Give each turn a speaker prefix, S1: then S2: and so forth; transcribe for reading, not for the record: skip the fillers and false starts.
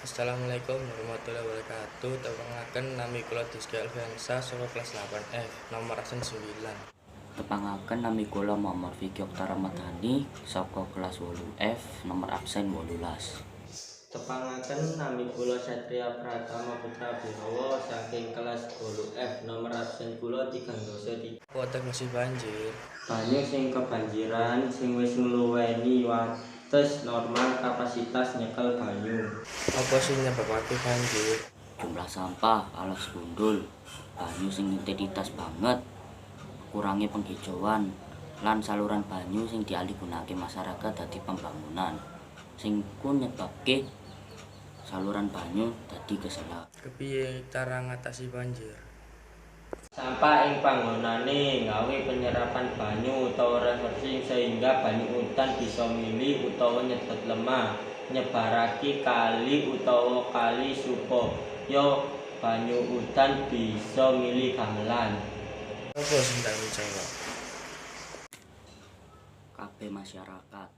S1: Assalamualaikum warahmatullahi wabarakatuh. Tepangaken nami kula Diski Alfiansa saka kelas 8F nomor absen 9.
S2: Tepangaken nami kula Muhammad Fikri Oktara Madhani saka kelas 8F nomor absen 18.
S3: Tepangaken nami kula Satria Pratama Putra Birawa saking kelas 8F nomor absen kula 3
S1: Wonten musim banjir.
S3: Banyu sing kebanjiran sing wis ngluweni wates normal kapasitas nyekel banyu.
S1: Apa sing nyebabake banjir?
S2: Jumlah sampah alas gundul, banyu sing intensitas banget, kurangnya penghijauan, lan saluran banyu sing dialihgunake masyarakat dadi pembangunan, sing ku nyebabke saluran banyu dadi keselak.
S1: Kepiye cara ngatasi banjir?
S3: Sampah ing panggonane gawe penyerapan banyu utawa refreshing sehingga banyu udan bisa mili utawa nyedot lemah nyebarake kali utawa kali supaya banyu udan bisa mili gamelan.
S1: Apa sing tanggung jawab?
S2: Kabeh masyarakat